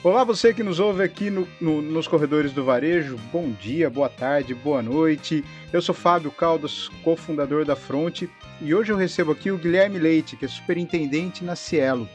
Olá, você que nos ouve aqui nos corredores do varejo, bom dia, boa tarde, boa noite. Eu sou Fábio Caldas, cofundador da Fronte, e hoje eu recebo aqui o Guilherme Leite, que é superintendente na Cielo.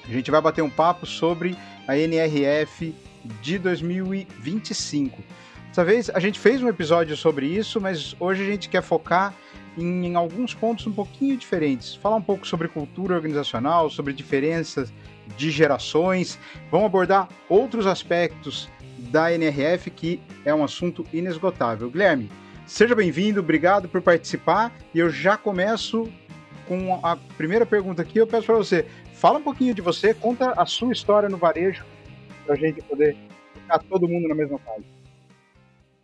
A gente vai bater um papo sobre a NRF de 2025. Dessa vez a gente fez um episódio sobre isso, mas hoje a gente quer focar em alguns pontos um pouquinho diferentes. Falar um pouco sobre cultura organizacional, sobre diferenças de gerações. Vamos abordar outros aspectos da NRF, que é um assunto inesgotável. Guilherme, seja bem-vindo, obrigado por participar. E eu já começo com a primeira pergunta aqui. Eu peço para você, fala um pouquinho de você, conta a sua história no varejo, para a gente poder ficar todo mundo na mesma página.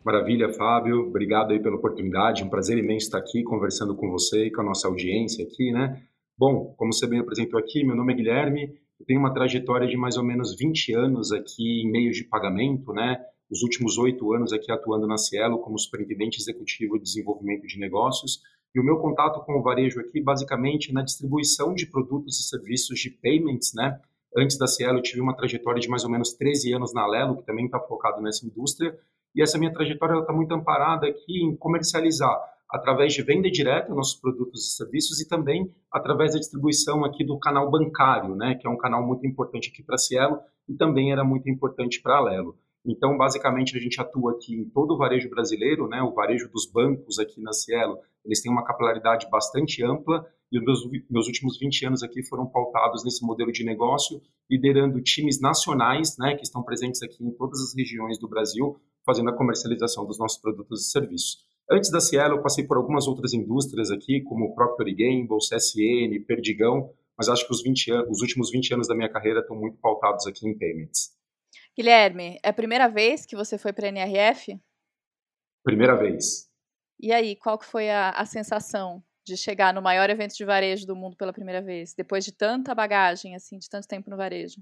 Maravilha, Fábio. Obrigado aí pela oportunidade. Um prazer imenso estar aqui conversando com você e com a nossa audiência aqui, né? Bom, como você bem apresentou aqui, meu nome é Guilherme. Eu tenho uma trajetória de mais ou menos 20 anos aqui em meios de pagamento, né? Os últimos 8 anos aqui atuando na Cielo como superintendente executivo de desenvolvimento de negócios. E o meu contato com o varejo aqui, basicamente, na distribuição de produtos e serviços de payments, né? Antes da Cielo, eu tive uma trajetória de mais ou menos 13 anos na Alelo, que também está focado nessa indústria. E essa minha trajetória está muito amparada aqui em comercializar através de venda direta nossos produtos e serviços e também através da distribuição aqui do canal bancário, né, que é um canal muito importante aqui para a Cielo e também era muito importante para a Alelo. Então, basicamente, a gente atua aqui em todo o varejo brasileiro, né, o varejo dos bancos aqui na Cielo, eles têm uma capilaridade bastante ampla e os meus últimos 20 anos aqui foram pautados nesse modelo de negócio, liderando times nacionais, né, que estão presentes aqui em todas as regiões do Brasil, fazendo a comercialização dos nossos produtos e serviços. Antes da Cielo, eu passei por algumas outras indústrias aqui, como o Procter & Gamble, CSN, Perdigão, mas acho que os últimos 20 anos da minha carreira estão muito pautados aqui em payments. Guilherme, é a primeira vez que você foi para a NRF? Primeira vez. E aí, qual que foi a sensação de chegar no maior evento de varejo do mundo pela primeira vez, depois de tanta bagagem, assim, de tanto tempo no varejo?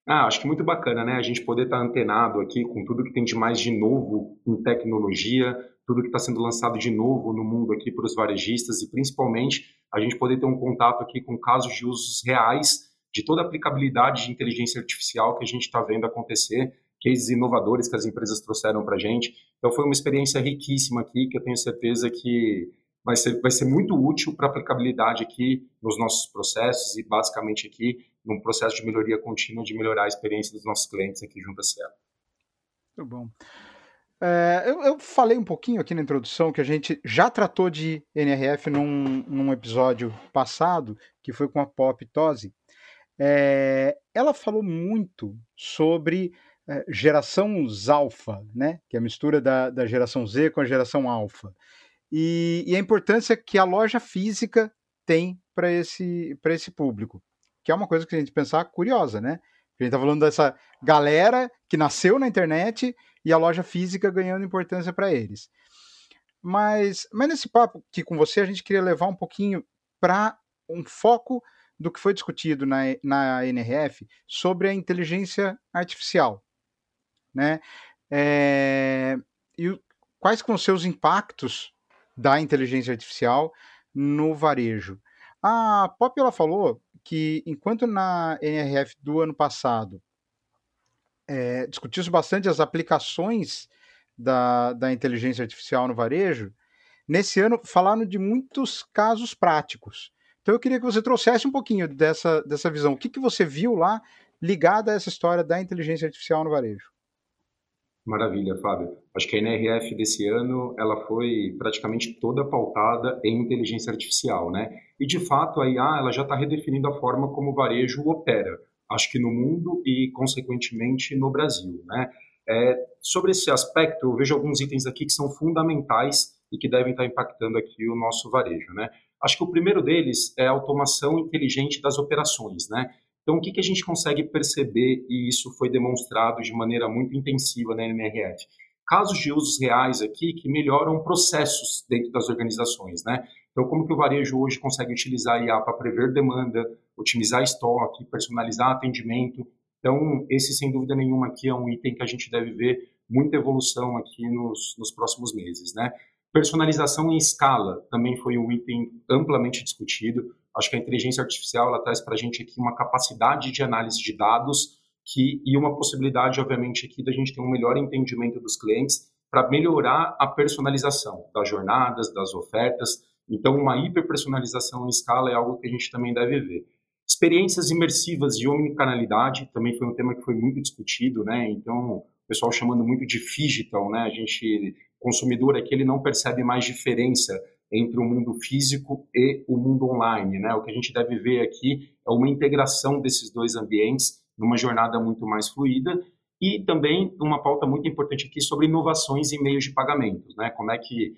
Acho que muito bacana, né? A gente poder estar antenado aqui com tudo que tem de mais de novo em tecnologia, tudo que está sendo lançado de novo no mundo aqui para os varejistas e principalmente a gente poder ter um contato aqui com casos de usos reais de toda a aplicabilidade de inteligência artificial que a gente está vendo acontecer, cases inovadores que as empresas trouxeram para a gente. Então foi uma experiência riquíssima aqui que eu tenho certeza que vai ser muito útil para a aplicabilidade aqui nos nossos processos e basicamente aqui num processo de melhoria contínua, de melhorar a experiência dos nossos clientes aqui junto à Cielo. Muito bom. Eu falei um pouquinho aqui na introdução que a gente já tratou de NRF num episódio passado, que foi com a Pop Tosi. Ela falou muito sobre geração Alpha, né? Que é a mistura da geração Z com a geração Alpha. E a importância que a loja física tem para esse público, que é uma coisa que a gente pensar curiosa, né? A gente está falando dessa galera que nasceu na internet e a loja física ganhando importância para eles. Mas nesse papo aqui com você, a gente queria levar um pouquinho para um foco do que foi discutido na NRF sobre a inteligência artificial, né? E quais são os seus impactos da inteligência artificial no varejo? A Pop, ela falou que enquanto na NRF do ano passado discutiu-se bastante as aplicações da inteligência artificial no varejo, nesse ano falaram de muitos casos práticos. Então eu queria que você trouxesse um pouquinho dessa visão. O que você viu lá ligado a essa história da inteligência artificial no varejo? Maravilha, Fábio. Acho que a NRF desse ano ela foi praticamente toda pautada em inteligência artificial, né? E de fato a IA ela já está redefinindo a forma como o varejo opera. Acho que no mundo e consequentemente no Brasil, né? Sobre esse aspecto, eu vejo alguns itens aqui que são fundamentais e que devem estar impactando aqui o nosso varejo, né? Acho que o primeiro deles é a automação inteligente das operações, né? Então, o que a gente consegue perceber, e isso foi demonstrado de maneira muito intensiva na NRF? Casos de usos reais aqui que melhoram processos dentro das organizações, né? Então, como que o varejo hoje consegue utilizar a IA para prever demanda, otimizar estoque, personalizar atendimento? Então, esse, sem dúvida nenhuma, aqui é um item que a gente deve ver muita evolução aqui nos próximos meses, né? Personalização em escala também foi um item amplamente discutido. Acho que a inteligência artificial ela traz para a gente aqui uma capacidade de análise de dados e uma possibilidade, obviamente, aqui da gente ter um melhor entendimento dos clientes para melhorar a personalização das jornadas, das ofertas. Então, uma hiperpersonalização em escala é algo que a gente também deve ver. Experiências imersivas de omnicanalidade também foi um tema que foi muito discutido, né? Então, o pessoal chamando muito de phygital, né? O consumidor aqui, ele não percebe mais diferença entre o mundo físico e o mundo online, né? O que a gente deve ver aqui é uma integração desses dois ambientes numa jornada muito mais fluida e também uma pauta muito importante aqui sobre inovações em meios de pagamentos, né? Como é que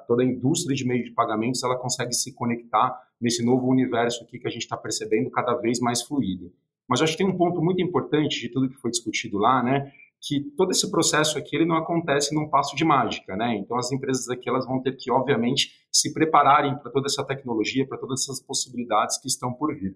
toda a indústria de meios de pagamentos ela consegue se conectar nesse novo universo aqui que a gente está percebendo cada vez mais fluido. Mas eu acho que tem um ponto muito importante de tudo que foi discutido lá, né? Que todo esse processo aqui ele não acontece num passo de mágica, né? Então as empresas aqui elas vão ter que, obviamente, se prepararem para toda essa tecnologia, para todas essas possibilidades que estão por vir.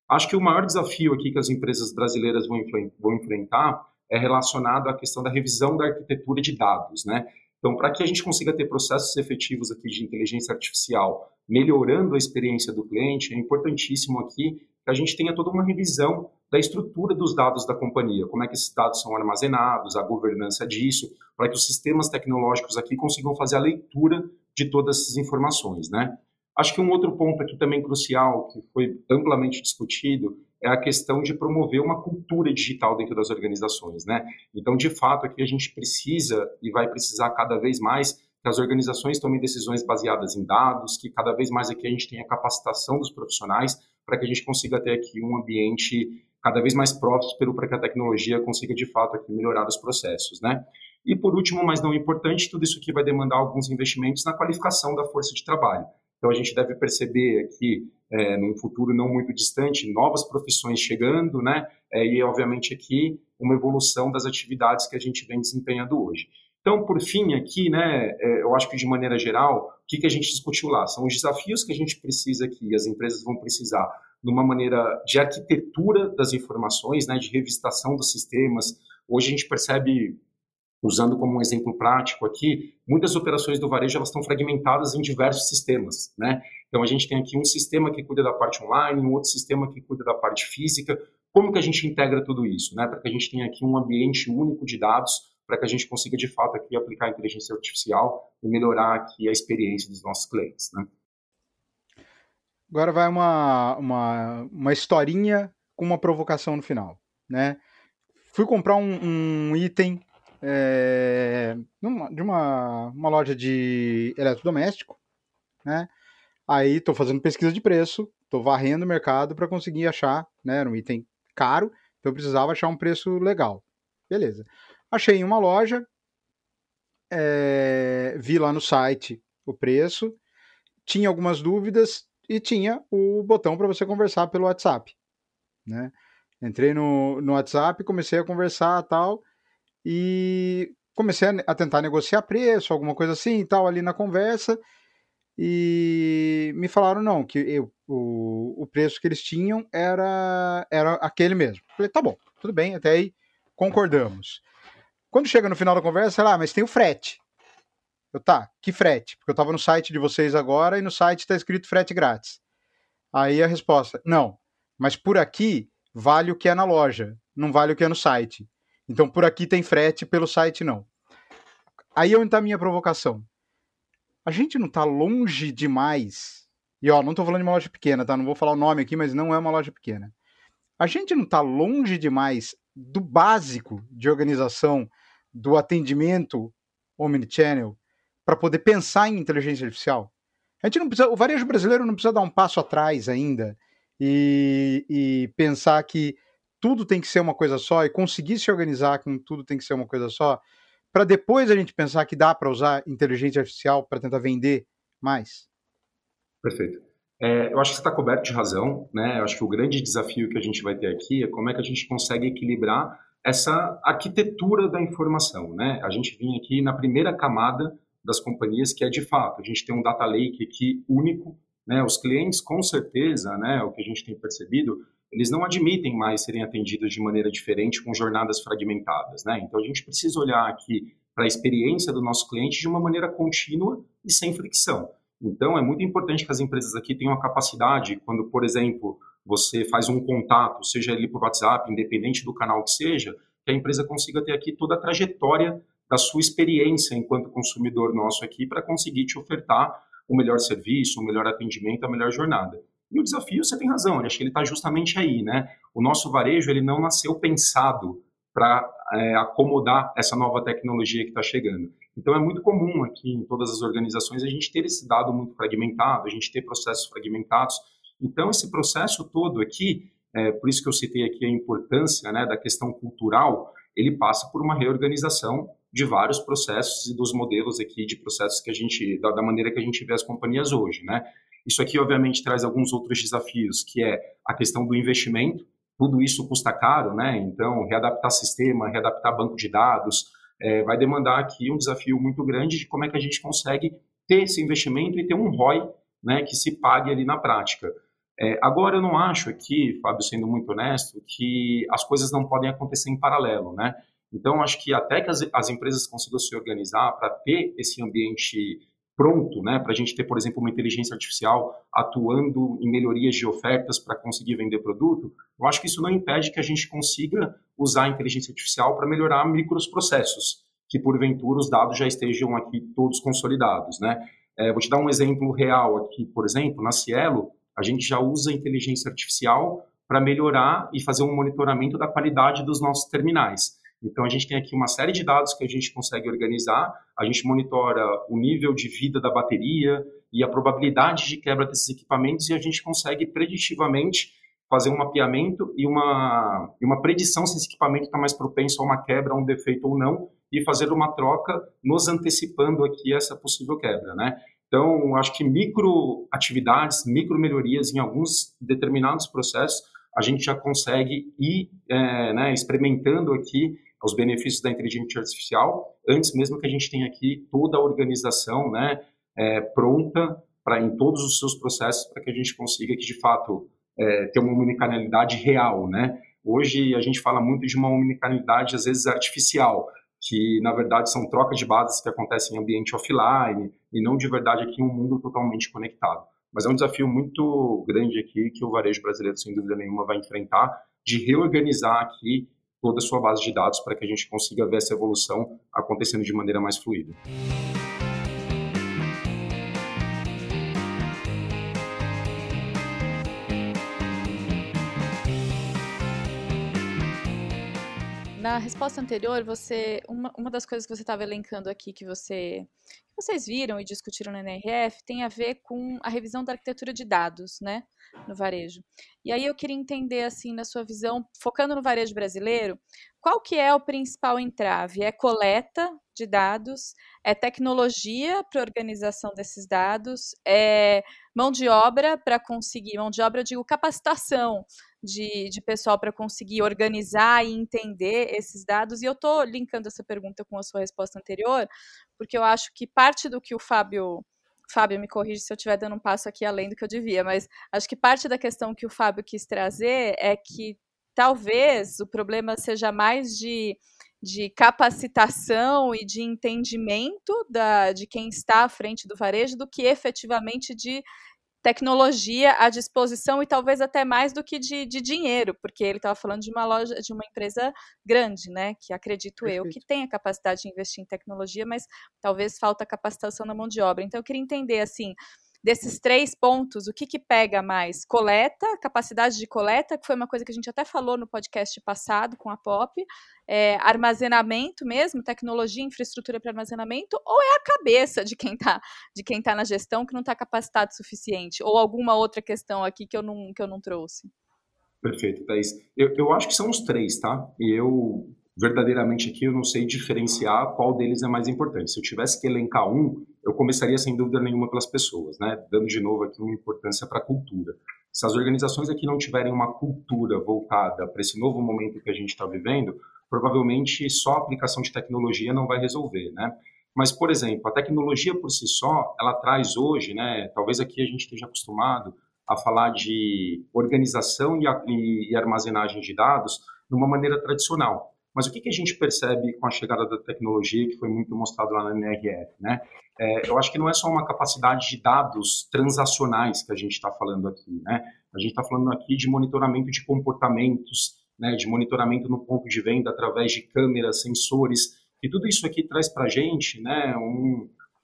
Acho que o maior desafio aqui que as empresas brasileiras vão enfrentar é relacionado à questão da revisão da arquitetura de dados, né? Então, para que a gente consiga ter processos efetivos aqui de inteligência artificial, melhorando a experiência do cliente, é importantíssimo aqui que a gente tenha toda uma revisão da estrutura dos dados da companhia, como é que esses dados são armazenados, a governança disso, para que os sistemas tecnológicos aqui consigam fazer a leitura de todas essas informações, né? Acho que um outro ponto aqui também crucial, que foi amplamente discutido, é a questão de promover uma cultura digital dentro das organizações, né? Então, de fato, aqui a gente precisa e vai precisar cada vez mais que as organizações tomem decisões baseadas em dados, que cada vez mais aqui a gente tenha capacitação dos profissionais para que a gente consiga ter aqui um ambiente cada vez mais próspero para que a tecnologia consiga, de fato, aqui melhorar os processos, né? E, por último, mas não importante, tudo isso aqui vai demandar alguns investimentos na qualificação da força de trabalho. Então, a gente deve perceber aqui, num futuro não muito distante, novas profissões chegando, né? E, obviamente, aqui, uma evolução das atividades que a gente vem desempenhando hoje. Então, por fim, aqui, né, eu acho que, de maneira geral, o que a gente discutiu lá? São os desafios que a gente precisa aqui, as empresas vão precisar de uma maneira de arquitetura das informações, né, de revisitação dos sistemas. Hoje a gente percebe, usando como um exemplo prático aqui, muitas operações do varejo elas estão fragmentadas em diversos sistemas, né? Então a gente tem aqui um sistema que cuida da parte online, um outro sistema que cuida da parte física. Como que a gente integra tudo isso, né? Para que a gente tenha aqui um ambiente único de dados, para que a gente consiga de fato aqui aplicar a inteligência artificial e melhorar aqui a experiência dos nossos clientes, né? Agora vai uma historinha com uma provocação no final, né? Fui comprar um item de uma loja de eletrodoméstico, né? Aí estou fazendo pesquisa de preço, estou varrendo o mercado para conseguir achar, né? Era um item caro, então eu precisava achar um preço legal. Beleza. Achei em uma loja, vi lá no site o preço, tinha algumas dúvidas e tinha o botão para você conversar pelo WhatsApp, né? Entrei no WhatsApp, comecei a conversar tal, e comecei a tentar negociar preço, alguma coisa assim e tal, ali na conversa, e me falaram não, que o preço que eles tinham era aquele mesmo. Falei, tá bom, tudo bem, até aí concordamos. Quando chega no final da conversa, mas tem o frete. Tá, que frete? Porque eu tava no site de vocês agora e no site tá escrito frete grátis. Aí a resposta, não, mas por aqui vale o que é na loja, não vale o que é no site. Então por aqui tem frete, pelo site não. Aí onde tá a minha provocação. A gente não tá longe demais, e não tô falando de uma loja pequena, tá? Não vou falar o nome aqui, mas não é uma loja pequena. A gente não tá longe demais do básico de organização, do atendimento omnichannel, para poder pensar em inteligência artificial. A gente não precisa, o varejo brasileiro não precisa dar um passo atrás ainda e pensar que tudo tem que ser uma coisa só e conseguir se organizar com tudo tem que ser uma coisa só, para depois a gente pensar que dá para usar inteligência artificial para tentar vender mais. Perfeito. Eu acho que você está coberto de razão, né? Eu acho que o grande desafio que a gente vai ter aqui é como é que a gente consegue equilibrar essa arquitetura da informação, né? A gente vinha aqui na primeira camada das companhias, que é de fato, a gente tem um data lake aqui único, né? Os clientes, com certeza, né? O que a gente tem percebido, eles não admitem mais serem atendidos de maneira diferente com jornadas fragmentadas, né? Então a gente precisa olhar aqui para a experiência do nosso cliente de uma maneira contínua e sem fricção. Então, é muito importante que as empresas aqui tenham a capacidade, quando, por exemplo, você faz um contato, seja ele por WhatsApp, independente do canal que seja, que a empresa consiga ter aqui toda a trajetória da sua experiência enquanto consumidor nosso aqui para conseguir te ofertar o melhor serviço, o melhor atendimento, a melhor jornada. E o desafio, você tem razão, eu acho que ele está justamente aí, né? O nosso varejo, ele não nasceu pensado para acomodar essa nova tecnologia que está chegando. Então, é muito comum aqui em todas as organizações a gente ter esse dado muito fragmentado, a gente ter processos fragmentados. Então, esse processo todo aqui, por isso que eu citei aqui a importância, né, da questão cultural, ele passa por uma reorganização de vários processos e dos modelos aqui de processos que a gente, da maneira que a gente vê as companhias hoje, né? Isso aqui, obviamente, traz alguns outros desafios, que é a questão do investimento. Tudo isso custa caro, né? Então, readaptar sistema, readaptar banco de dados, vai demandar aqui um desafio muito grande de como é que a gente consegue ter esse investimento e ter um ROI, né, que se pague ali na prática. Agora, eu não acho aqui, Fábio, sendo muito honesto, que as coisas não podem acontecer em paralelo, né? Então, acho que até que as empresas consigam se organizar para ter esse ambiente pronto, né, para a gente ter, por exemplo, uma inteligência artificial atuando em melhorias de ofertas para conseguir vender produto, eu acho que isso não impede que a gente consiga usar a inteligência artificial para melhorar microprocessos, que porventura os dados já estejam aqui todos consolidados, né? Vou te dar um exemplo real aqui, por exemplo, na Cielo, a gente já usa a inteligência artificial para melhorar e fazer um monitoramento da qualidade dos nossos terminais. Então, a gente tem aqui uma série de dados que a gente consegue organizar, a gente monitora o nível de vida da bateria e a probabilidade de quebra desses equipamentos e a gente consegue preditivamente fazer um mapeamento e uma predição se esse equipamento está mais propenso a uma quebra, a um defeito ou não, e fazer uma troca nos antecipando aqui essa possível quebra, né? Então, acho que microatividades, micromelhorias em alguns determinados processos, a gente já consegue ir né, experimentando aqui os benefícios da inteligência artificial, antes mesmo que a gente tenha aqui toda a organização, né, pronta em todos os seus processos para que a gente consiga que, de fato, ter uma omnicanalidade real, né? Hoje a gente fala muito de uma omnicanalidade, às vezes, artificial, que, na verdade, são trocas de bases que acontecem em ambiente offline e não, de verdade, aqui em um mundo totalmente conectado. Mas é um desafio muito grande aqui que o varejo brasileiro, sem dúvida nenhuma, vai enfrentar, de reorganizar aqui toda a sua base de dados para que a gente consiga ver essa evolução acontecendo de maneira mais fluida. Na resposta anterior, uma das coisas que você estava elencando aqui que vocês viram e discutiram na NRF tem a ver com a revisão da arquitetura de dados, né, no varejo. E aí eu queria entender, assim, na sua visão, focando no varejo brasileiro, qual que é o principal entrave? É coleta de dados? É tecnologia para organização desses dados? É mão de obra para conseguir, mão de obra eu digo capacitação de pessoal para conseguir organizar e entender esses dados? E eu estou linkando essa pergunta com a sua resposta anterior, porque eu acho que parte do que o Fábio, me corrige se eu estiver dando um passo aqui além do que eu devia, mas acho que parte da questão que o Fábio quis trazer é que talvez o problema seja mais de capacitação e de entendimento de quem está à frente do varejo do que efetivamente de tecnologia à disposição e talvez até mais do que de dinheiro, porque ele estava falando de uma loja, de uma empresa grande, né, que acredito eu que tem a capacidade de investir em tecnologia, mas talvez falta capacitação na mão de obra. Então eu queria entender, assim, desses 3 pontos, o que pega mais? Coleta, capacidade de coleta, que foi uma coisa que a gente até falou no podcast passado com a POP, armazenamento mesmo, tecnologia, infraestrutura para armazenamento, ou é a cabeça de quem tá na gestão que não está capacitado o suficiente? Ou alguma outra questão aqui que eu não trouxe? Perfeito, Thaís. Eu acho que são os 3, tá? E eu, verdadeiramente aqui, eu não sei diferenciar qual deles é mais importante. Se eu tivesse que elencar um, eu começaria sem dúvida nenhuma pelas pessoas, né? Dando de novo aqui uma importância para a cultura. Se as organizações aqui não tiverem uma cultura voltada para esse novo momento que a gente está vivendo, provavelmente só a aplicação de tecnologia não vai resolver, né? Mas, por exemplo, a tecnologia por si só, ela traz hoje, né? Talvez aqui a gente esteja acostumado a falar de organização e armazenagem de dados de uma maneira tradicional. Mas o que a gente percebe com a chegada da tecnologia, que foi muito mostrado lá na NRF, né? Eu acho que não é só uma capacidade de dados transacionais que a gente está falando aqui, né? A gente está falando aqui de monitoramento de comportamentos, né? De monitoramento no ponto de venda através de câmeras, sensores, e tudo isso aqui traz para a gente, né,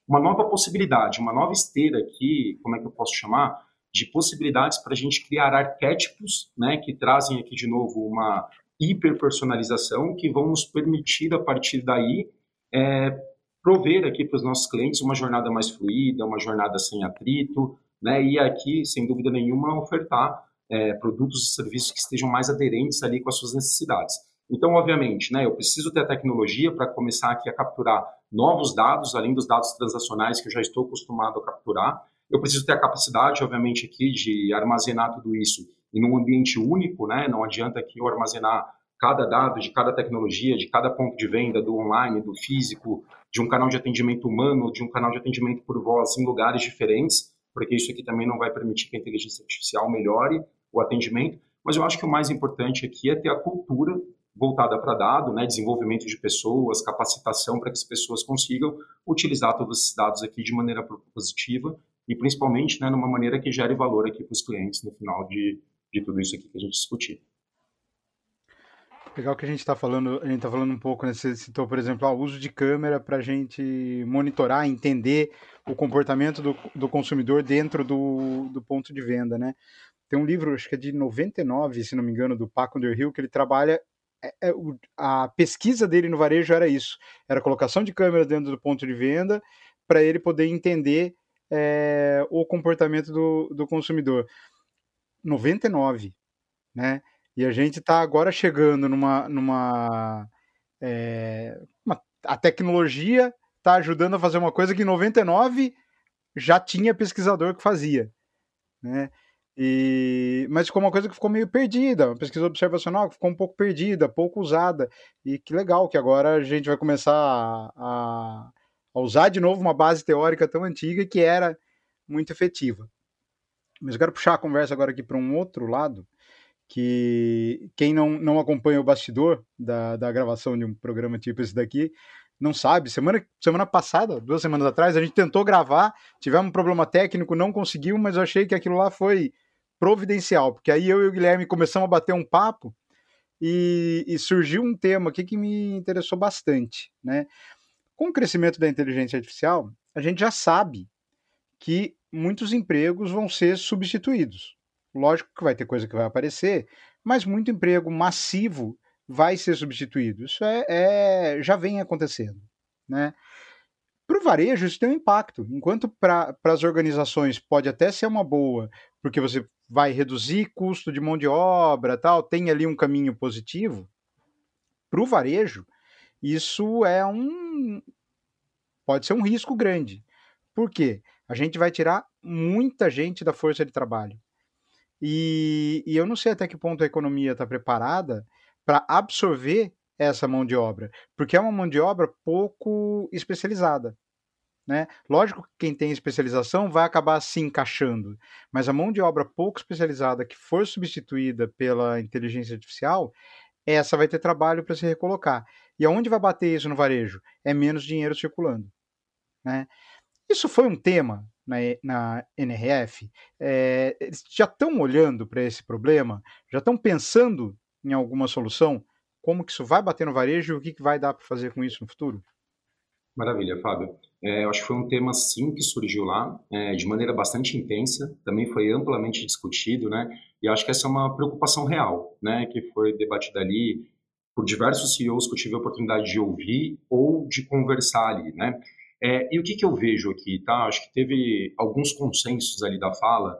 uma nova possibilidade, uma nova esteira aqui, como é que eu posso chamar? De possibilidades para a gente criar arquétipos, né, que trazem aqui de novo uma hiperpersonalização, que vão nos permitir, a partir daí, prover aqui para os nossos clientes uma jornada mais fluida, uma jornada sem atrito, né, e aqui, sem dúvida nenhuma, ofertar produtos e serviços que estejam mais aderentes ali com as suas necessidades. Então, obviamente, né, eu preciso ter a tecnologia para começar aqui a capturar novos dados, além dos dados transacionais que eu já estou acostumado a capturar. Eu preciso ter a capacidade, obviamente, aqui de armazenar tudo isso em um ambiente único, né? Não adianta aqui eu armazenar cada dado de cada tecnologia, de cada ponto de venda, do online, do físico, de um canal de atendimento humano, de um canal de atendimento por voz em lugares diferentes, porque isso aqui também não vai permitir que a inteligência artificial melhore o atendimento. Mas eu acho que o mais importante aqui é ter a cultura voltada para dado, né, desenvolvimento de pessoas, capacitação para que as pessoas consigam utilizar todos esses dados aqui de maneira propositiva e principalmente, né, numa maneira que gere valor aqui para os clientes no final de tudo isso aqui que a gente discutir. Legal que a gente está falando um pouco, né? Você citou, por exemplo, o uso de câmera para a gente monitorar, entender o comportamento do consumidor dentro do ponto de venda, né? Tem um livro, acho que é de 99, se não me engano, do Paco Underhill, que ele trabalha a pesquisa dele no varejo era isso, era a colocação de câmeras dentro do ponto de venda para ele poder entender o comportamento do consumidor. 99, né? E a gente está agora chegando a tecnologia está ajudando a fazer uma coisa que em 99 já tinha pesquisador que fazia, né? Mas ficou uma coisa que ficou meio perdida, uma pesquisa observacional que ficou um pouco perdida, pouco usada, e que legal que agora a gente vai começar a usar de novo uma base teórica tão antiga que era muito efetiva. Mas eu quero puxar a conversa agora aqui para um outro lado, que quem não acompanha o bastidor da gravação de um programa tipo esse daqui, não sabe, semana passada, 2 semanas atrás, a gente tentou gravar, tivemos um problema técnico, não conseguiu, mas eu achei que aquilo lá foi providencial, porque aí eu e o Guilherme começamos a bater um papo e surgiu um tema aqui que me interessou bastante, né? Com o crescimento da inteligência artificial, a gente já sabe que muitos empregos vão ser substituídos. Lógico que vai ter coisa que vai aparecer, mas muito emprego massivo vai ser substituído. Isso já vem acontecendo, né? Para o varejo, isso tem um impacto. Enquanto para as organizações pode até ser uma boa, porque você vai reduzir custo de mão de obra, tal, tem ali um caminho positivo. Para o varejo, isso pode ser um risco grande. Por quê? A gente vai tirar muita gente da força de trabalho. E eu não sei até que ponto a economia está preparada para absorver essa mão de obra, porque é uma mão de obra pouco especializada, né? Lógico que quem tem especialização vai acabar se encaixando, mas a mão de obra pouco especializada que for substituída pela inteligência artificial, essa vai ter trabalho para se recolocar. E aonde vai bater isso no varejo? É menos dinheiro circulando, né? Isso foi um tema na NRF. Eles já estão olhando para esse problema, já estão pensando em alguma solução, como que isso vai bater no varejo e o que vai dar para fazer com isso no futuro? Maravilha, Fábio. Eu acho que foi um tema, sim, que surgiu lá, de maneira bastante intensa, também foi amplamente discutido, né? E acho que essa é uma preocupação real, né? Que foi debatida ali por diversos CEOs que eu tive a oportunidade de ouvir ou de conversar ali, né? E o que eu vejo aqui, tá? Acho que teve alguns consensos ali da fala,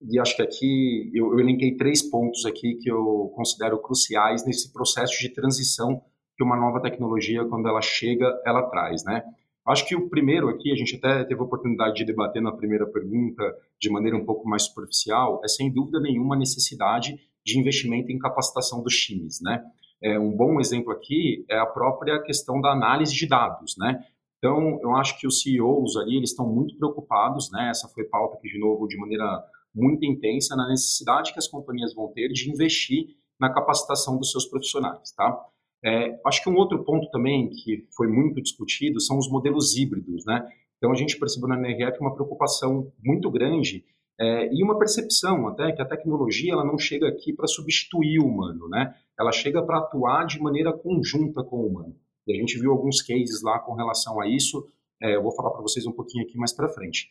e acho que aqui eu elenquei 3 pontos aqui que eu considero cruciais nesse processo de transição que uma nova tecnologia, quando ela chega, ela traz, né? Acho que o primeiro aqui, a gente até teve a oportunidade de debater na primeira pergunta de maneira um pouco mais superficial, é sem dúvida nenhuma a necessidade de investimento em capacitação dos times, né? Um bom exemplo aqui é a própria questão da análise de dados, né? Então, eu acho que os CEOs ali, eles estão muito preocupados, né? Essa foi pauta aqui, de novo, de maneira muito intensa, na necessidade que as companhias vão ter de investir na capacitação dos seus profissionais, tá? Acho que um outro ponto também que foi muito discutido são os modelos híbridos, né? Então a gente percebeu na NRF uma preocupação muito grande e uma percepção até que a tecnologia ela não chega aqui para substituir o humano, né? Ela chega para atuar de maneira conjunta com o humano. E a gente viu alguns cases lá com relação a isso. Eu vou falar para vocês um pouquinho aqui mais para frente.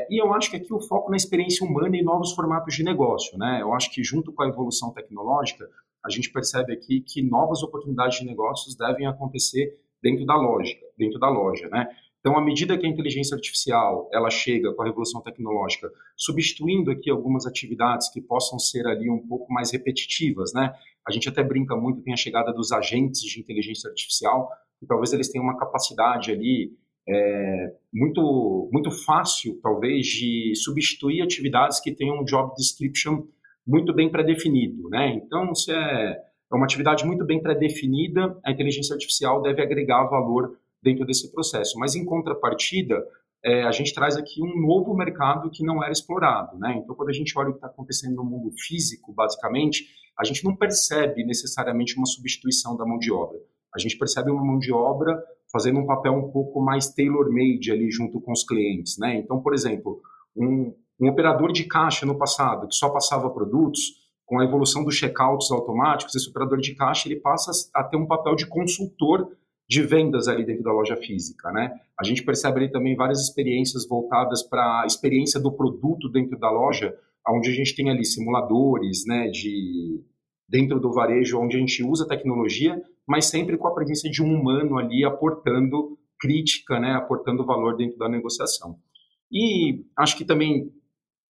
E eu acho que aqui o foco na experiência humana e novos formatos de negócio, né? Eu acho que junto com a evolução tecnológica, a gente percebe aqui que novas oportunidades de negócios devem acontecer dentro da loja, né? Então, à medida que a inteligência artificial ela chega com a revolução tecnológica, substituindo aqui algumas atividades que possam ser ali um pouco mais repetitivas, né? A gente até brinca muito, tem a chegada dos agentes de inteligência artificial, que talvez eles tenham uma capacidade ali muito, muito fácil, talvez, de substituir atividades que tenham um job description muito bem pré-definido, né? Então, se é uma atividade muito bem pré-definida, a inteligência artificial deve agregar valor dentro desse processo. Mas, em contrapartida, a gente traz aqui um novo mercado que não era explorado, né? Então, quando a gente olha o que está acontecendo no mundo físico, basicamente, a gente não percebe necessariamente uma substituição da mão de obra. A gente percebe uma mão de obra fazendo um papel um pouco mais tailor-made ali junto com os clientes, né? Então, por exemplo, um operador de caixa no passado, que só passava produtos, com a evolução dos checkouts automáticos, esse operador de caixa ele passa a ter um papel de consultor de vendas ali dentro da loja física, né? A gente percebe ali também várias experiências voltadas para a experiência do produto dentro da loja, onde a gente tem ali simuladores, né, dentro do varejo, onde a gente usa tecnologia, mas sempre com a presença de um humano ali aportando crítica, né, aportando valor dentro da negociação. E acho que também,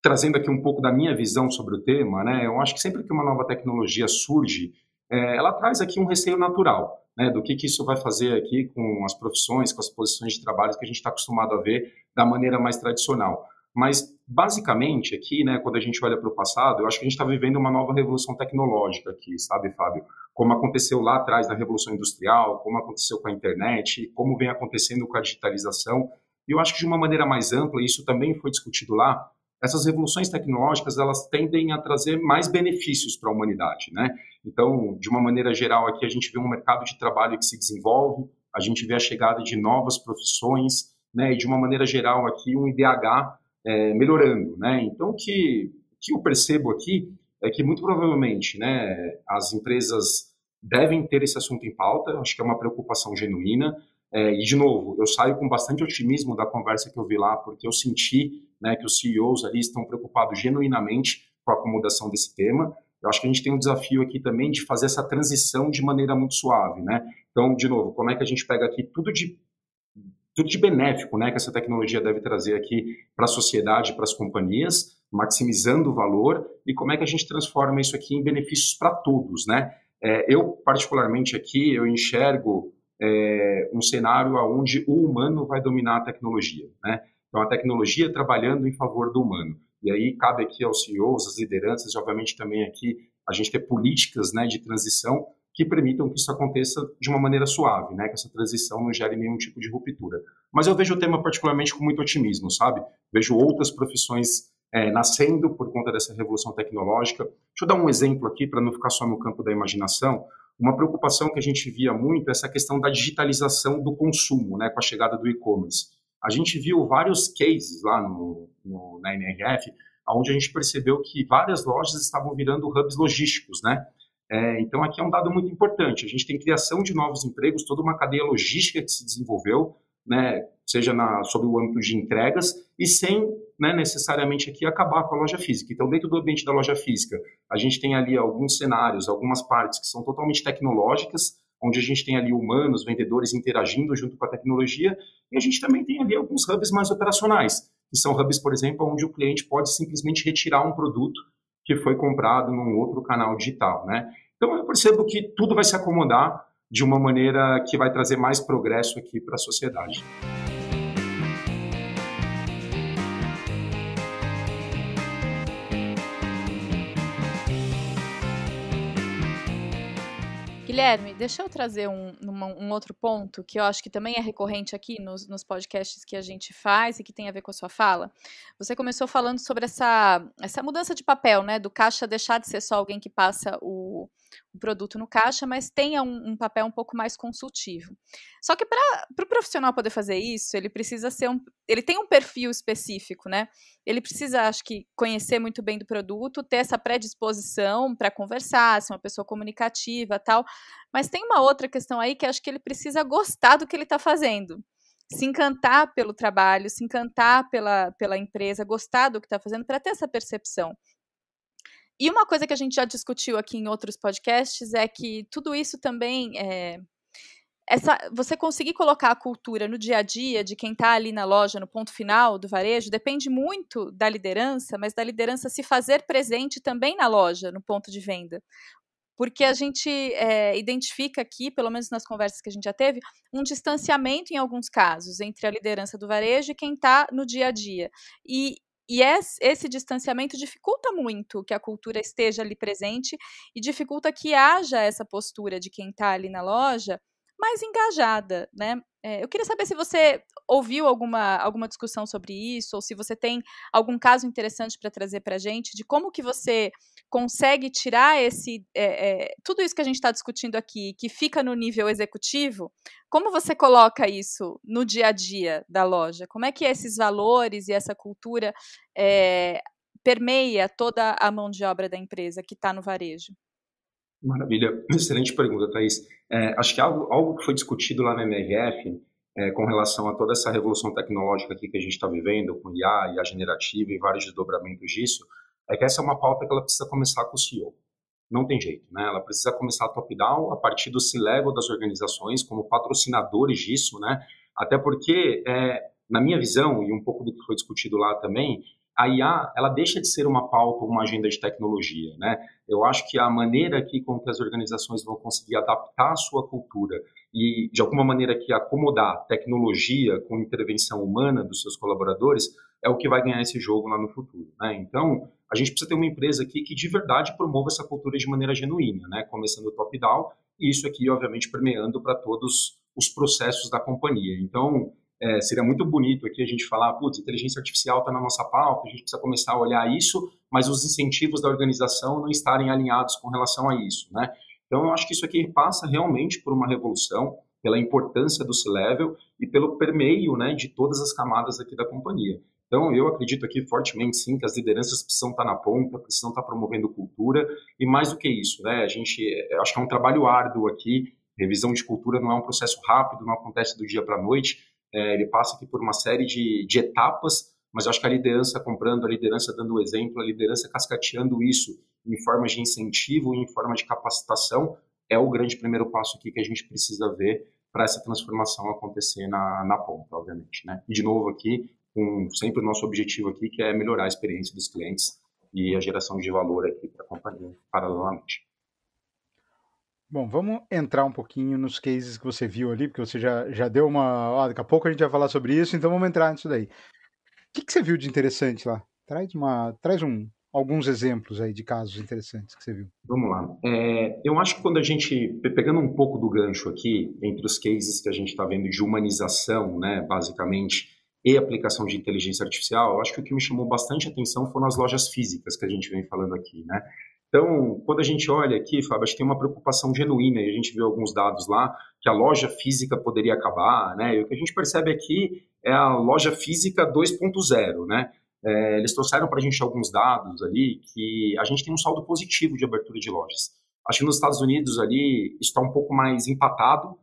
trazendo aqui um pouco da minha visão sobre o tema, né, eu acho que sempre que uma nova tecnologia surge, ela traz aqui um receio natural, né, do que isso vai fazer aqui com as profissões, com as posições de trabalho que a gente está acostumado a ver da maneira mais tradicional. Mas, basicamente, aqui, né, quando a gente olha para o passado, eu acho que a gente está vivendo uma nova revolução tecnológica aqui, sabe, Fábio? Como aconteceu lá atrás na Revolução Industrial, como aconteceu com a internet, como vem acontecendo com a digitalização. E eu acho que, de uma maneira mais ampla, e isso também foi discutido lá, essas revoluções tecnológicas, elas tendem a trazer mais benefícios para a humanidade, né? Então, de uma maneira geral, aqui a gente vê um mercado de trabalho que se desenvolve, a gente vê a chegada de novas profissões, né? E, de uma maneira geral, aqui um IDH melhorando, né? Então, o que eu percebo aqui é que, muito provavelmente, né, as empresas devem ter esse assunto em pauta, acho que é uma preocupação genuína, e, de novo, eu saio com bastante otimismo da conversa que eu vi lá, porque eu senti, né, que os CEOs ali estão preocupados genuinamente com a acomodação desse tema. Eu acho que a gente tem um desafio aqui também de fazer essa transição de maneira muito suave, né? Então, de novo, como é que a gente pega aqui tudo de benéfico, né, que essa tecnologia deve trazer aqui para a sociedade, para as companhias, maximizando o valor, e como é que a gente transforma isso aqui em benefícios para todos, né? Eu, particularmente aqui, eu enxergo um cenário onde o humano vai dominar a tecnologia, né? Então, a tecnologia trabalhando em favor do humano. E aí cabe aqui aos CEOs, às lideranças, e obviamente também aqui a gente ter políticas, né, de transição que permitam que isso aconteça de uma maneira suave, né, que essa transição não gere nenhum tipo de ruptura. Mas eu vejo o tema particularmente com muito otimismo, sabe? Vejo outras profissões nascendo por conta dessa revolução tecnológica. Deixa eu dar um exemplo aqui para não ficar só no campo da imaginação. Uma preocupação que a gente via muito é essa questão da digitalização do consumo, né, com a chegada do e-commerce. A gente viu vários cases lá na NRF, onde a gente percebeu que várias lojas estavam virando hubs logísticos, né? Então, aqui é um dado muito importante. A gente tem criação de novos empregos, toda uma cadeia logística que se desenvolveu, né, seja sob o âmbito de entregas, e sem, né, necessariamente aqui acabar com a loja física. Então, dentro do ambiente da loja física, a gente tem ali alguns cenários, algumas partes que são totalmente tecnológicas, onde a gente tem ali humanos, vendedores interagindo junto com a tecnologia, e a gente também tem ali alguns hubs mais operacionais, que são hubs, por exemplo, onde o cliente pode simplesmente retirar um produto que foi comprado num outro canal digital, né? Então, eu percebo que tudo vai se acomodar de uma maneira que vai trazer mais progresso aqui para a sociedade. Guilherme, deixa eu trazer um outro ponto que eu acho que também é recorrente aqui nos podcasts que a gente faz e que tem a ver com a sua fala. Você começou falando sobre essa mudança de papel, né? Do caixa deixar de ser só alguém que passa o o produto no caixa, mas tenha um papel um pouco mais consultivo. Só que para o profissional poder fazer isso, ele precisa ele tem um perfil específico, né? Ele precisa, acho que, conhecer muito bem do produto, ter essa predisposição para conversar, ser uma pessoa comunicativa, tal. Mas tem uma outra questão aí que acho que ele precisa gostar do que ele está fazendo. Se encantar pelo trabalho, se encantar pela empresa, gostar do que está fazendo, para ter essa percepção. E uma coisa que a gente já discutiu aqui em outros podcasts é que tudo isso também você conseguir colocar a cultura no dia a dia de quem está ali na loja, no ponto final do varejo, depende muito da liderança, mas da liderança se fazer presente também na loja, no ponto de venda. Porque a gente identifica aqui, pelo menos nas conversas que a gente já teve, um distanciamento em alguns casos entre a liderança do varejo e quem está no dia a dia. E esse distanciamento dificulta muito que a cultura esteja ali presente e dificulta que haja essa postura de quem está ali na loja mais engajada, né? Eu queria saber se você ouviu alguma discussão sobre isso, ou se você tem algum caso interessante para trazer para a gente, de como que você consegue tirar tudo isso que a gente está discutindo aqui, que fica no nível executivo, como você coloca isso no dia a dia da loja? Como é que esses valores e essa cultura permeia toda a mão de obra da empresa que está no varejo? Maravilha, excelente pergunta, Thaís. Acho que algo que foi discutido lá na MRF com relação a toda essa revolução tecnológica aqui que a gente está vivendo, com IA generativa e vários desdobramentos disso, é que essa é uma pauta que ela precisa começar com o CEO. Não tem jeito, né? Ela precisa começar top-down, a partir do C-level das organizações, como patrocinadores disso, né? Até porque, na minha visão, e um pouco do que foi discutido lá também, a IA, ela deixa de ser uma pauta, uma agenda de tecnologia, né? Eu acho que a maneira aqui com que as organizações vão conseguir adaptar a sua cultura e, de alguma maneira, que acomodar tecnologia com intervenção humana dos seus colaboradores é o que vai ganhar esse jogo lá no futuro, né? Então, a gente precisa ter uma empresa aqui que de verdade promova essa cultura de maneira genuína, né? Começando top-down e isso aqui, obviamente, permeando para todos os processos da companhia. Então, seria muito bonito aqui a gente falar, putz, inteligência artificial está na nossa pauta, a gente precisa começar a olhar isso, mas os incentivos da organização não estarem alinhados com relação a isso, né? Então, eu acho que isso aqui passa realmente por uma revolução, pela importância do C-Level e pelo permeio, né, de todas as camadas aqui da companhia. Então, eu acredito aqui fortemente, sim, que as lideranças precisam estar na ponta, precisam estar promovendo cultura, e mais do que isso, né, acho que é um trabalho árduo aqui, revisão de cultura não é um processo rápido, não acontece do dia para a noite, ele passa aqui por uma série de etapas, mas eu acho que a liderança comprando, a liderança dando o exemplo, a liderança cascateando isso em formas de incentivo e em forma de capacitação, é o grande primeiro passo aqui que a gente precisa ver para essa transformação acontecer na ponta, obviamente, né? E de novo aqui, com sempre o nosso objetivo aqui, que é melhorar a experiência dos clientes e a geração de valor aqui para a companhia, paralelamente. Bom, vamos entrar um pouquinho nos cases que você viu ali, porque você já deu uma... daqui a pouco a gente vai falar sobre isso, então vamos entrar nisso daí. O que você viu de interessante lá? Traz alguns exemplos aí de casos interessantes que você viu. Vamos lá. Eu acho que quando a gente, pegando um pouco do gancho aqui, entre os cases que a gente está vendo de humanização, né, basicamente, e aplicação de inteligência artificial, eu acho que o que me chamou bastante atenção foram as lojas físicas que a gente vem falando aqui, né? Então, quando a gente olha aqui, Fábio, acho que tem uma preocupação genuína, e a gente viu alguns dados lá, que a loja física poderia acabar, né? E o que a gente percebe aqui é a loja física 2.0, né? Eles trouxeram para a gente alguns dados ali que a gente tem um saldo positivo de abertura de lojas. Acho que nos Estados Unidos ali isso está um pouco mais empatado,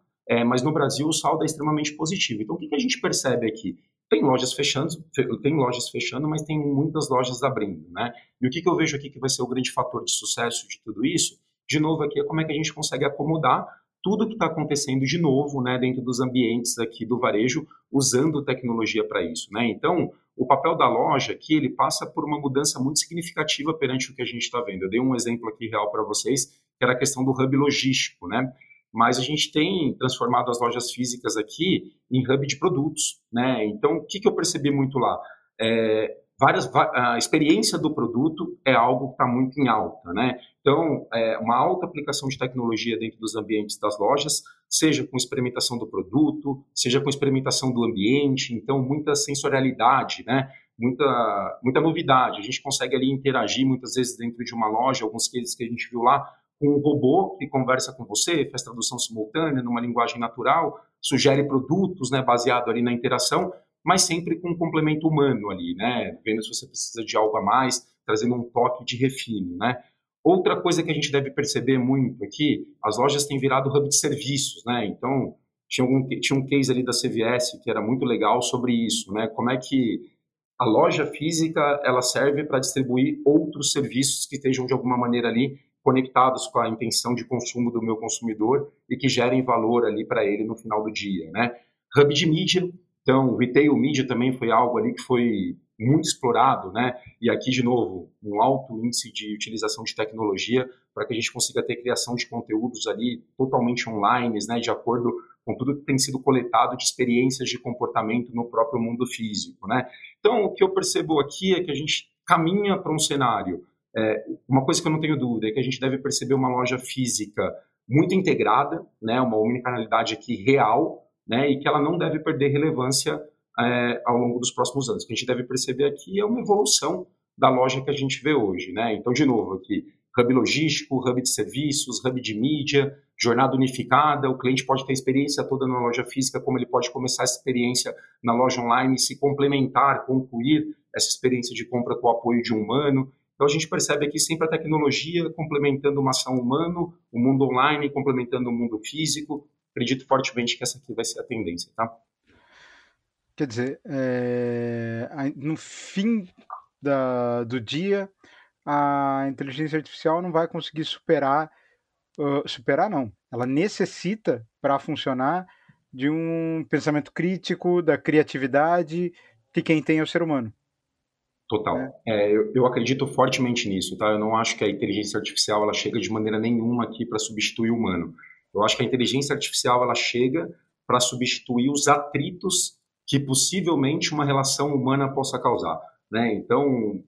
mas no Brasil o saldo é extremamente positivo. Então, o que a gente percebe aqui? Tem lojas fechando, mas tem muitas lojas abrindo, né? E o que eu vejo aqui que vai ser o grande fator de sucesso de tudo isso, de novo aqui, é como é que a gente consegue acomodar tudo que está acontecendo de novo, né, dentro dos ambientes aqui do varejo, usando tecnologia para isso, né? Então, o papel da loja aqui, ele passa por uma mudança muito significativa perante o que a gente está vendo. Eu dei um exemplo aqui real para vocês, que era a questão do hub logístico, né? Mas a gente tem transformado as lojas físicas aqui em hub de produtos, né? Então, o que eu percebi muito lá? A experiência do produto é algo que está muito em alta, né? Então, uma alta aplicação de tecnologia dentro dos ambientes das lojas, seja com experimentação do produto, seja com experimentação do ambiente, então muita sensorialidade, né? Muita novidade. A gente consegue ali interagir muitas vezes dentro de uma loja, alguns cases que a gente viu lá, com um robô que conversa com você, faz tradução simultânea, numa linguagem natural, sugere produtos, né, baseado ali na interação, mas sempre com um complemento humano ali, né, vendo se você precisa de algo a mais, trazendo um toque de refino, né. Outra coisa que a gente deve perceber muito aqui, as lojas têm virado hub de serviços, né, então tinha um case ali da CVS que era muito legal sobre isso, né, como é que a loja física ela serve para distribuir outros serviços que estejam de alguma maneira ali conectados com a intenção de consumo do meu consumidor e que gerem valor ali para ele no final do dia, né? Hub de mídia, então retail media também foi algo ali que foi muito explorado, né? E aqui de novo um alto índice de utilização de tecnologia para que a gente consiga ter criação de conteúdos ali totalmente online, né? De acordo com tudo que tem sido coletado de experiências de comportamento no próprio mundo físico, né? Então, o que eu percebo aqui é que a gente caminha para um cenário, uma coisa que eu não tenho dúvida é que a gente deve perceber uma loja física muito integrada, né? Uma omnicanalidade aqui real, né? E que ela não deve perder relevância ao longo dos próximos anos. O que a gente deve perceber aqui é uma evolução da loja que a gente vê hoje, né? Então, de novo, aqui, hub logístico, hub de serviços, hub de mídia, jornada unificada, o cliente pode ter a experiência toda na loja física, como ele pode começar essa experiência na loja online, se complementar, concluir essa experiência de compra com o apoio de um humano. Então a gente percebe aqui sempre a tecnologia complementando uma ação humana, o mundo online complementando o mundo físico. Acredito fortemente que essa aqui vai ser a tendência, tá? Quer dizer, no fim do dia, a inteligência artificial não vai conseguir superar não. Ela necessita, para funcionar, de um pensamento crítico, da criatividade, que quem tem é o ser humano. Total. Eu acredito fortemente nisso, tá? Eu não acho que a inteligência artificial ela chega de maneira nenhuma aqui para substituir o humano. Eu acho que a inteligência artificial ela chega para substituir os atritos que possivelmente uma relação humana possa causar, né? Então,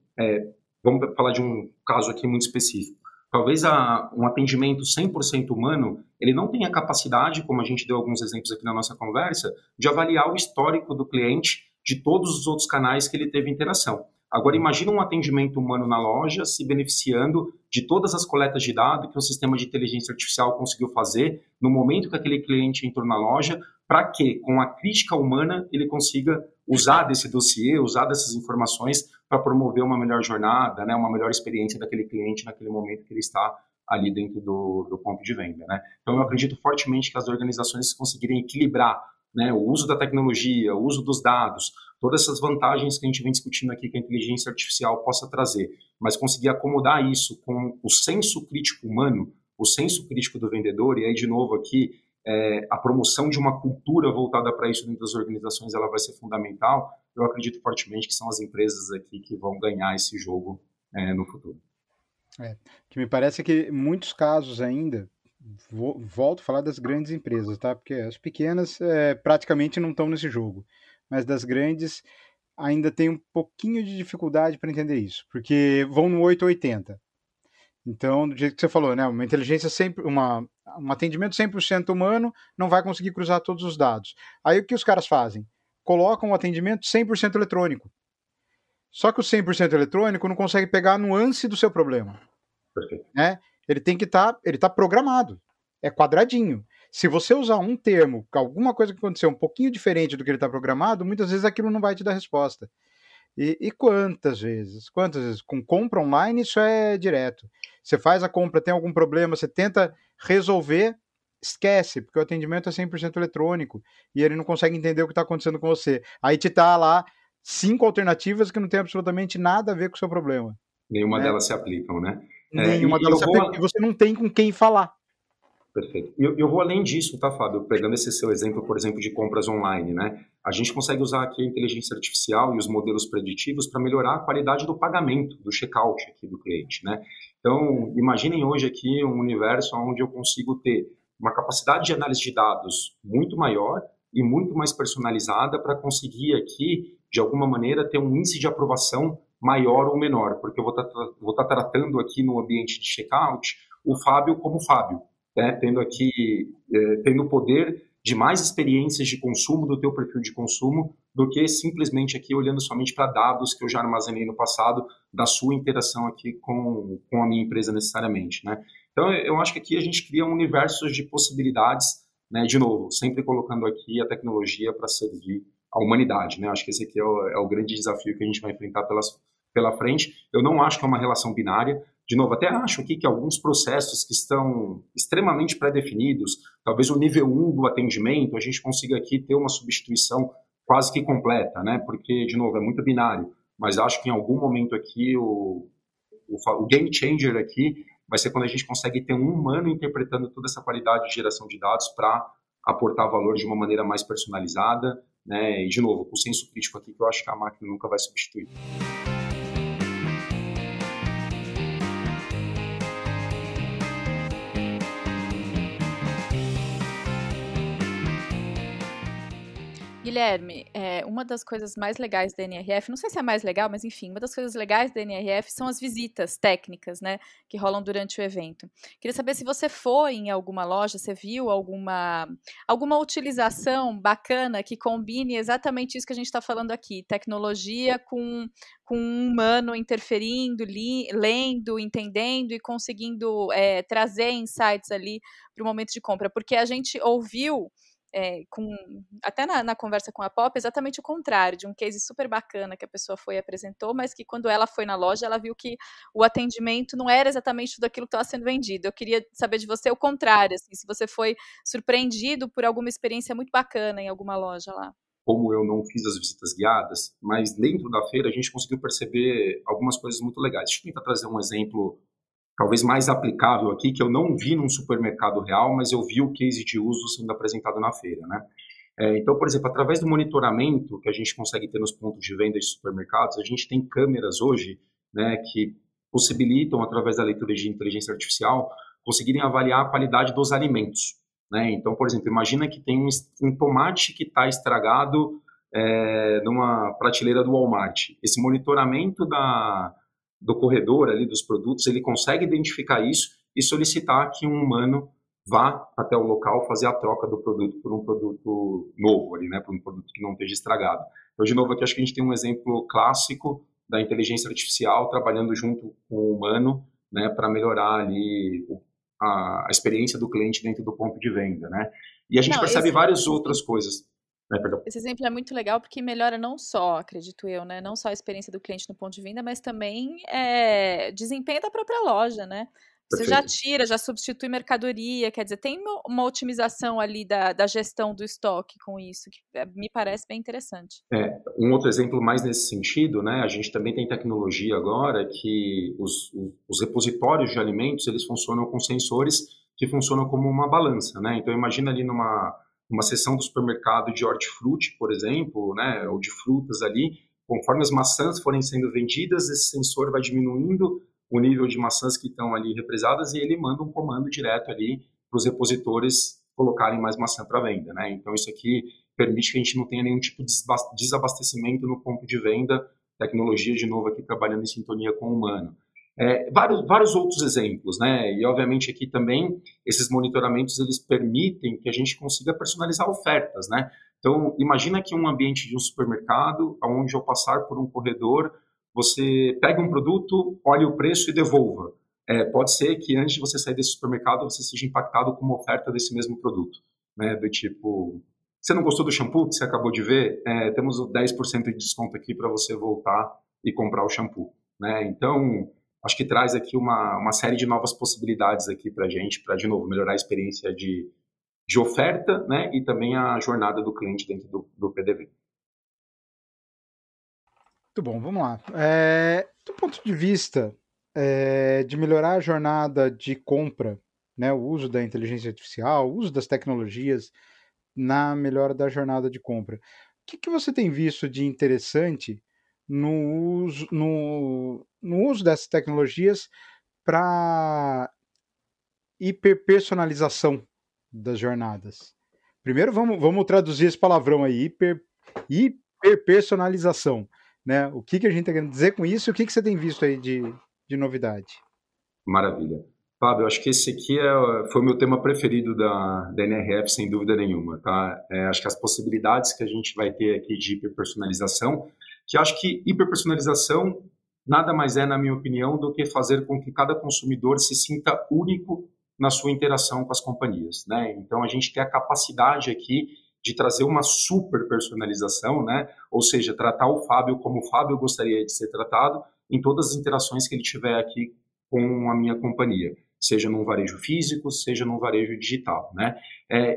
vamos falar de um caso aqui muito específico. Talvez um atendimento 100% humano, ele não tenha capacidade, como a gente deu alguns exemplos aqui na nossa conversa, de avaliar o histórico do cliente de todos os outros canais que ele teve interação. Agora, imagina um atendimento humano na loja se beneficiando de todas as coletas de dados que o sistema de inteligência artificial conseguiu fazer no momento que aquele cliente entrou na loja, para que, com a crítica humana, ele consiga usar desse dossiê, usar dessas informações para promover uma melhor jornada, né, uma melhor experiência daquele cliente naquele momento que ele está ali dentro do ponto de venda, né? Então, eu acredito fortemente que as organizações conseguirem equilibrar, né, o uso da tecnologia, o uso dos dados, todas essas vantagens que a gente vem discutindo aqui que a inteligência artificial possa trazer, mas conseguir acomodar isso com o senso crítico humano, o senso crítico do vendedor, e aí, de novo, aqui, a promoção de uma cultura voltada para isso dentro das organizações, ela vai ser fundamental. Eu acredito fortemente que são as empresas aqui que vão ganhar esse jogo no futuro. Que me parece que em muitos casos ainda, volto a falar das grandes empresas, tá? Porque as pequenas praticamente não estão nesse jogo, mas das grandes ainda tem um pouquinho de dificuldade para entender isso, porque vão no 880. Então, do jeito que você falou, né? Uma inteligência um atendimento 100% humano não vai conseguir cruzar todos os dados. Aí o que os caras fazem? Colocam um atendimento 100% eletrônico. Só que o 100% eletrônico não consegue pegar a nuance do seu problema. Perfeito. Né? Ele tem que ele tá programado. É quadradinho. Se você usar um termo, alguma coisa que aconteceu um pouquinho diferente do que ele está programado, muitas vezes aquilo não vai te dar resposta. E quantas vezes? Com compra online isso é direto. Você faz a compra, tem algum problema, você tenta resolver, esquece, porque o atendimento é 100% eletrônico e ele não consegue entender o que está acontecendo com você. Aí te tá lá 5 alternativas que não tem absolutamente nada a ver com o seu problema. Nenhuma delas se aplicam, né? Nenhuma delas se aplica, e você não tem com quem falar. Perfeito. Eu vou além disso, tá, Fábio? Pegando esse seu exemplo, por exemplo, de compras online, né? A gente consegue usar aqui a inteligência artificial e os modelos preditivos para melhorar a qualidade do pagamento, do checkout aqui do cliente, né? Então, imaginem hoje aqui um universo onde eu consigo ter uma capacidade de análise de dados muito maior e muito mais personalizada para conseguir aqui, de alguma maneira, ter um índice de aprovação maior ou menor, porque eu vou estar tratando aqui no ambiente de checkout o Fábio como Fábio. Tendo o poder de mais experiências de consumo do teu perfil de consumo do que simplesmente aqui olhando somente para dados que eu já armazenei no passado da sua interação aqui com a minha empresa necessariamente, né? Então, eu acho que aqui a gente cria um universo de possibilidades, né, de novo, sempre colocando aqui a tecnologia para servir a humanidade, né? Acho que esse aqui é o grande desafio que a gente vai enfrentar pela frente. Eu não acho que é uma relação binária. De novo, até acho aqui que alguns processos que estão extremamente pré-definidos, talvez o nível 1 do atendimento, a gente consiga aqui ter uma substituição quase que completa, né? Porque, de novo, é muito binário. Mas acho que em algum momento aqui o game changer aqui vai ser quando a gente consegue ter um humano interpretando toda essa qualidade de geração de dados para aportar valor de uma maneira mais personalizada, né? E, de novo, com o senso crítico aqui que eu acho que a máquina nunca vai substituir. Guilherme, uma das coisas mais legais da NRF, não sei se é a mais legal, mas enfim, uma das coisas legais da NRF são as visitas técnicas, né, que rolam durante o evento. Queria saber se você foi em alguma loja, você viu alguma utilização bacana que combine exatamente isso que a gente está falando aqui, tecnologia com um humano interferindo, lendo, entendendo e conseguindo trazer insights ali para o momento de compra, porque a gente ouviu até na conversa com a Pop, exatamente o contrário, de um case super bacana que a pessoa foi e apresentou, mas que quando ela foi na loja, ela viu que o atendimento não era exatamente tudo aquilo que estava sendo vendido. Eu queria saber de você o contrário, assim, se você foi surpreendido por alguma experiência muito bacana em alguma loja lá. Como eu não fiz as visitas guiadas, mas dentro da feira a gente conseguiu perceber algumas coisas muito legais. Deixa eu tentar trazer um exemplo talvez mais aplicável aqui, que eu não vi num supermercado real, mas eu vi o case de uso sendo apresentado na feira, né? Então, por exemplo, através do monitoramento que a gente consegue ter nos pontos de venda de supermercados, a gente tem câmeras hoje, né, que possibilitam, através da leitura de inteligência artificial, conseguirem avaliar a qualidade dos alimentos, né? Então, por exemplo, imagina que tem um tomate que está estragado numa prateleira do Walmart. Esse monitoramento do corredor ali dos produtos, ele consegue identificar isso e solicitar que um humano vá até o local fazer a troca do produto por um produto novo ali, né, por um produto que não esteja estragado. Então, de novo, aqui acho que a gente tem um exemplo clássico da inteligência artificial trabalhando junto com o humano, né, para melhorar ali a experiência do cliente dentro do ponto de venda, né? E a gente percebe várias outras coisas. Esse exemplo é muito legal porque melhora não só, acredito eu, né, não só a experiência do cliente no ponto de venda, mas também desempenho da própria loja, né? Você já substitui mercadoria, quer dizer, tem uma otimização ali da gestão do estoque com isso, que me parece bem interessante. Um outro exemplo mais nesse sentido, né, a gente também tem tecnologia agora que os repositórios de alimentos, eles funcionam com sensores que funcionam como uma balança, né? Então, imagina ali numa seção do supermercado de hortifruti, por exemplo, né, ou de frutas ali, conforme as maçãs forem sendo vendidas, esse sensor vai diminuindo o nível de maçãs que estão ali represadas e ele manda um comando direto ali para os repositores colocarem mais maçã para venda, né? Então, isso aqui permite que a gente não tenha nenhum tipo de desabastecimento no ponto de venda, tecnologia, de novo, aqui trabalhando em sintonia com o humano. Vários outros exemplos, né? E obviamente aqui também esses monitoramentos eles permitem que a gente consiga personalizar ofertas, né? Então imagina que um ambiente de um supermercado, onde ao passar por um corredor você pega um produto, olha o preço e devolva. Pode ser que antes de você sair desse supermercado você seja impactado com uma oferta desse mesmo produto, né? Do tipo, você não gostou do shampoo que você acabou de ver? Temos o 10% de desconto aqui para você voltar e comprar o shampoo, né? Então acho que traz aqui uma série de novas possibilidades aqui para a gente, para, de novo, melhorar a experiência de oferta, né, e também a jornada do cliente dentro do PDV. Muito bom, vamos lá. Do ponto de vista de melhorar a jornada de compra, né, o uso da inteligência artificial, o uso das tecnologias na melhora da jornada de compra, o que você tem visto de interessante no uso dessas tecnologias para hiperpersonalização das jornadas? Primeiro, vamos traduzir esse palavrão aí, hiperpersonalização, né? O que a gente está querendo dizer com isso e o que você tem visto aí de novidade? Maravilha. Fábio, eu acho que esse aqui foi o meu tema preferido da NRF, sem dúvida nenhuma, tá? Acho que as possibilidades que a gente vai ter aqui de hiperpersonalização, que acho que hiperpersonalização nada mais é, na minha opinião, do que fazer com que cada consumidor se sinta único na sua interação com as companhias, né? Então, a gente tem a capacidade aqui de trazer uma super personalização, né? Ou seja, tratar o Fábio como o Fábio gostaria de ser tratado em todas as interações que ele tiver aqui com a minha companhia, seja num varejo físico, seja num varejo digital, né?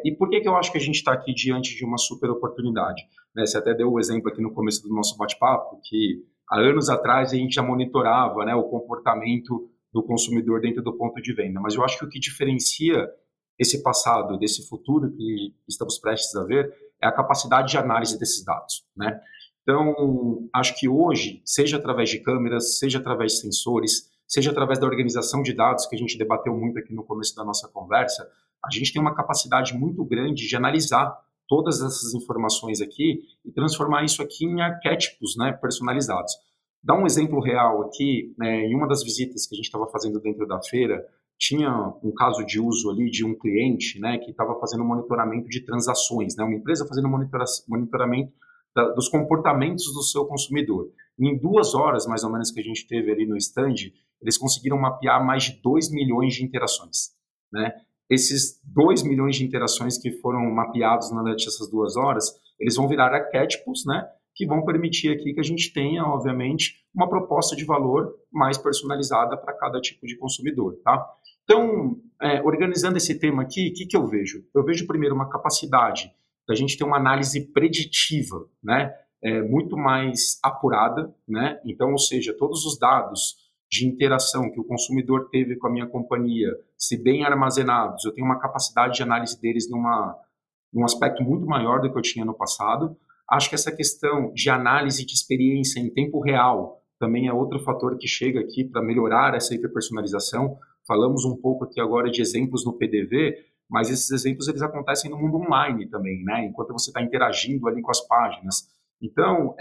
E por que eu acho que a gente está aqui diante de uma super oportunidade? Né? Você até deu o exemplo aqui no começo do nosso bate-papo, que há anos atrás a gente já monitorava, né, o comportamento do consumidor dentro do ponto de venda, mas eu acho que o que diferencia esse passado desse futuro que estamos prestes a ver é a capacidade de análise desses dados, né? Então, acho que hoje, seja através de câmeras, seja através de sensores, seja através da organização de dados, que a gente debateu muito aqui no começo da nossa conversa, a gente tem uma capacidade muito grande de analisar todas essas informações aqui e transformar isso aqui em arquétipos, né, personalizados. Dá um exemplo real aqui, né, em uma das visitas que a gente estava fazendo dentro da feira, tinha um caso de uso ali de um cliente, né, que estava fazendo monitoramento de transações, né, uma empresa fazendo monitoramento dos comportamentos do seu consumidor. E em 2 horas, mais ou menos, que a gente teve ali no stand, eles conseguiram mapear mais de 2 milhões de interações, né? Esses 2 milhões de interações que foram mapeados durante essas 2 horas, eles vão virar arquétipos, né, que vão permitir aqui que a gente tenha, obviamente, uma proposta de valor mais personalizada para cada tipo de consumidor, tá? Então, organizando esse tema aqui, o que eu vejo? Eu vejo, primeiro, uma capacidade da gente ter uma análise preditiva, né, muito mais apurada, né? Então, ou seja, todos os dados de interação que o consumidor teve com a minha companhia, se bem armazenados, eu tenho uma capacidade de análise deles num aspecto muito maior do que eu tinha no passado. Acho que essa questão de análise de experiência em tempo real também é outro fator que chega aqui para melhorar essa hiperpersonalização. Falamos um pouco aqui agora de exemplos no PDV, mas esses exemplos eles acontecem no mundo online também, né? Enquanto você está interagindo ali com as páginas. Então,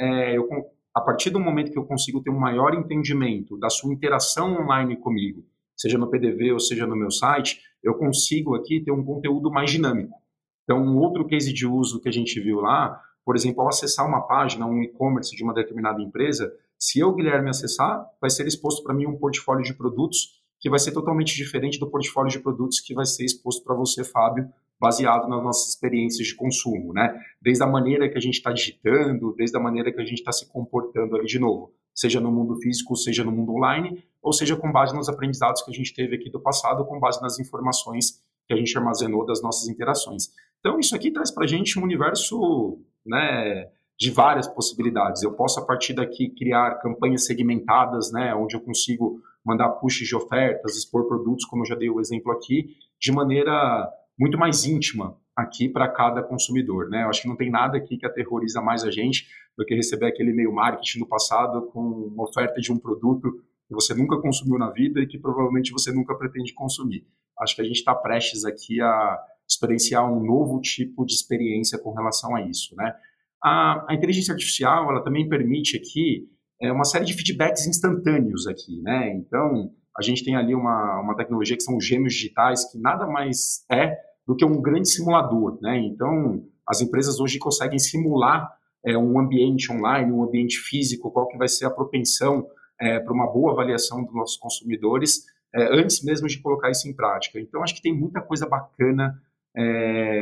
a partir do momento que eu consigo ter um maior entendimento da sua interação online comigo, seja no PDV ou seja no meu site, eu consigo aqui ter um conteúdo mais dinâmico. Então, um outro case de uso que a gente viu lá, por exemplo, ao acessar uma página, um e-commerce de uma determinada empresa, se eu, Guilherme, acessar, vai ser exposto para mim um portfólio de produtos que vai ser totalmente diferente do portfólio de produtos que vai ser exposto para você, Fábio, baseado nas nossas experiências de consumo, né? Desde a maneira que a gente está digitando, desde a maneira que a gente está se comportando ali de novo, seja no mundo físico, seja no mundo online, ou seja com base nos aprendizados que a gente teve aqui do passado, com base nas informações que a gente armazenou das nossas interações. Então, isso aqui traz para a gente um universo, né, de várias possibilidades. Eu posso, a partir daqui, criar campanhas segmentadas, né, onde eu consigo mandar pushes de ofertas, expor produtos, como eu já dei o exemplo aqui, de maneira muito mais íntima aqui para cada consumidor, né? Eu acho que não tem nada aqui que aterroriza mais a gente do que receber aquele e-mail marketing do passado com uma oferta de um produto que você nunca consumiu na vida e que provavelmente você nunca pretende consumir. Acho que a gente está prestes aqui a experienciar um novo tipo de experiência com relação a isso, né? A inteligência artificial, ela também permite aqui uma série de feedbacks instantâneos aqui, né? Então, a gente tem ali uma tecnologia que são os gêmeos digitais, que nada mais é do que um grande simulador, né? Então, as empresas hoje conseguem simular um ambiente online, um ambiente físico, qual que vai ser a propensão para uma boa avaliação dos nossos consumidores, antes mesmo de colocar isso em prática. Então, acho que tem muita coisa bacana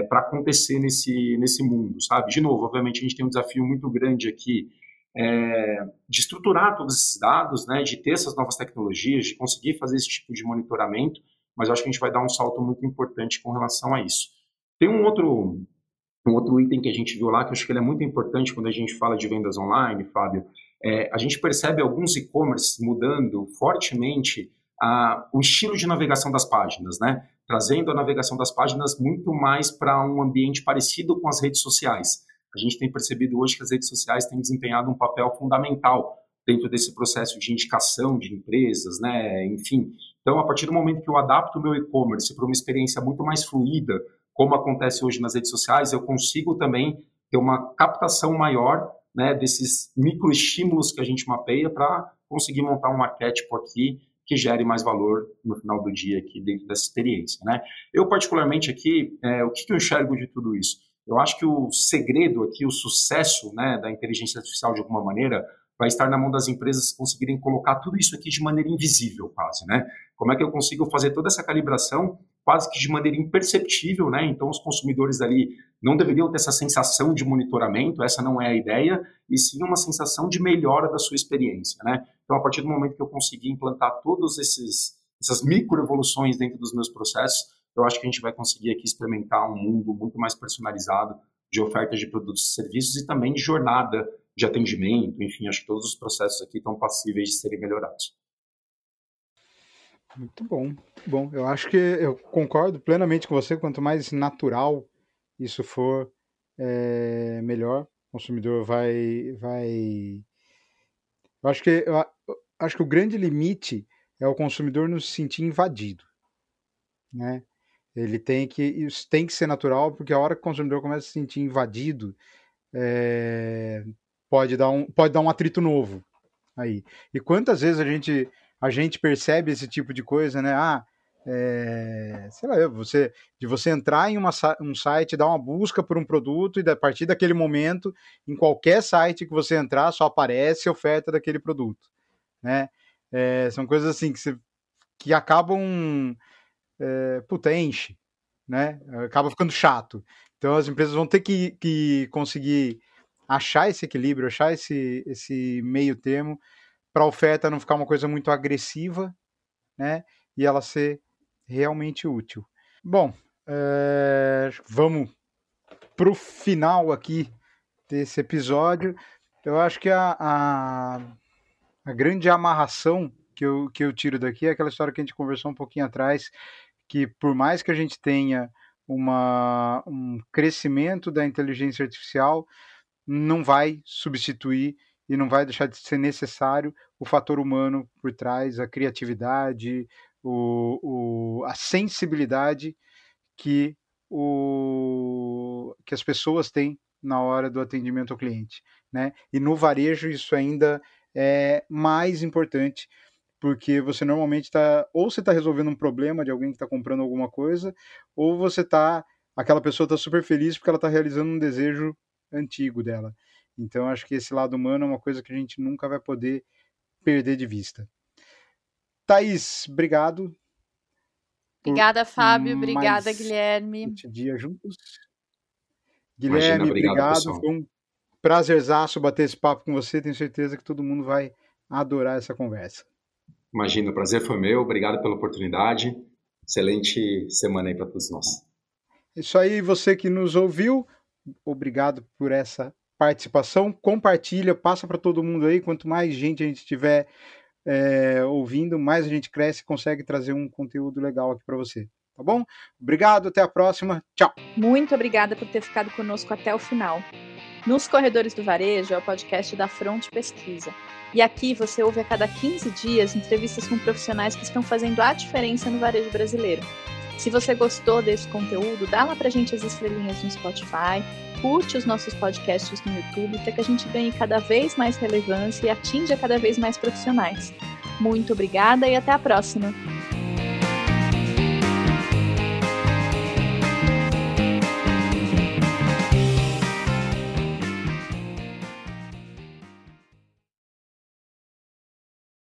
para acontecer nesse mundo, sabe? De novo, obviamente, a gente tem um desafio muito grande aqui de estruturar todos esses dados, né, de ter essas novas tecnologias, de conseguir fazer esse tipo de monitoramento, mas eu acho que a gente vai dar um salto muito importante com relação a isso. Tem um outro item que a gente viu lá, que eu acho que ele é muito importante quando a gente fala de vendas online, Fábio. A gente percebe alguns e-commerce mudando fortemente o estilo de navegação das páginas, né? Trazendo a navegação das páginas muito mais para um ambiente parecido com as redes sociais. A gente tem percebido hoje que as redes sociais têm desempenhado um papel fundamental dentro desse processo de indicação de empresas, né? Enfim. Então, a partir do momento que eu adapto o meu e-commerce para uma experiência muito mais fluida, como acontece hoje nas redes sociais, eu consigo também ter uma captação maior, né, desses microestímulos que a gente mapeia para conseguir montar um arquétipo aqui que gere mais valor no final do dia aqui dentro dessa experiência, né? Eu, particularmente aqui, o que eu enxergo de tudo isso? Eu acho que o segredo aqui, o sucesso, né, da inteligência artificial, de alguma maneira, vai estar na mão das empresas conseguirem colocar tudo isso aqui de maneira invisível, quase, né? Como é que eu consigo fazer toda essa calibração quase que de maneira imperceptível, né? Então, os consumidores ali não deveriam ter essa sensação de monitoramento, essa não é a ideia, e sim uma sensação de melhora da sua experiência, né? Então, a partir do momento que eu conseguir implantar todas essas microevoluções dentro dos meus processos, eu acho que a gente vai conseguir aqui experimentar um mundo muito mais personalizado de ofertas de produtos e serviços e também de jornada de atendimento, enfim, acho que todos os processos aqui estão passíveis de serem melhorados. Muito bom, muito bom. Eu acho que eu concordo plenamente com você, quanto mais natural isso for, melhor. O consumidor vai... Eu acho que o grande limite é o consumidor não se sentir invadido, né? Isso tem que ser natural, porque a hora que o consumidor começa a se sentir invadido, pode dar um atrito novo aí. E quantas vezes a gente percebe esse tipo de coisa, né? Sei lá, de você entrar em um site, dar uma busca por um produto e a partir daquele momento, em qualquer site que você entrar, só aparece a oferta daquele produto, né? São coisas assim que acabam, enche, né? Acaba ficando chato. Então as empresas vão ter que conseguir achar esse equilíbrio, achar esse meio termo para a oferta não ficar uma coisa muito agressiva, né? E ela ser realmente útil. Bom, vamos para o final aqui desse episódio. Eu acho que a grande amarração que eu tiro daqui é aquela história que a gente conversou um pouquinho atrás, que por mais que a gente tenha um crescimento da inteligência artificial, não vai substituir e não vai deixar de ser necessário o fator humano por trás, a criatividade, a sensibilidade que as pessoas têm na hora do atendimento ao cliente, né? E no varejo isso ainda é mais importante, porque você normalmente você está resolvendo um problema de alguém que está comprando alguma coisa, ou aquela pessoa está super feliz porque ela está realizando um desejo antigo dela. Então, acho que esse lado humano é uma coisa que a gente nunca vai poder perder de vista. Thaís, obrigado. Obrigada, Fábio. Obrigada, Guilherme. Este dia juntos. Guilherme, obrigado. Pessoal. Foi um prazerzaço bater esse papo com você. Tenho certeza que todo mundo vai adorar essa conversa. Imagina, o prazer foi meu. Obrigado pela oportunidade. Excelente semana aí para todos nós. Isso aí, você que nos ouviu, obrigado por essa participação. Compartilha, passa para todo mundo aí. Quanto mais gente a gente tiver ouvindo, mais a gente cresce e consegue trazer um conteúdo legal aqui para você. Tá bom? Obrigado, até a próxima. Tchau. Muito obrigada por ter ficado conosco até o final. Nos Corredores do Varejo é o podcast da Front Pesquisa. E aqui você ouve a cada 15 dias entrevistas com profissionais que estão fazendo a diferença no varejo brasileiro. Se você gostou desse conteúdo, dá lá pra gente as estrelinhas no Spotify, curte os nossos podcasts no YouTube para que a gente ganhe cada vez mais relevância e atinja cada vez mais profissionais. Muito obrigada e até a próxima!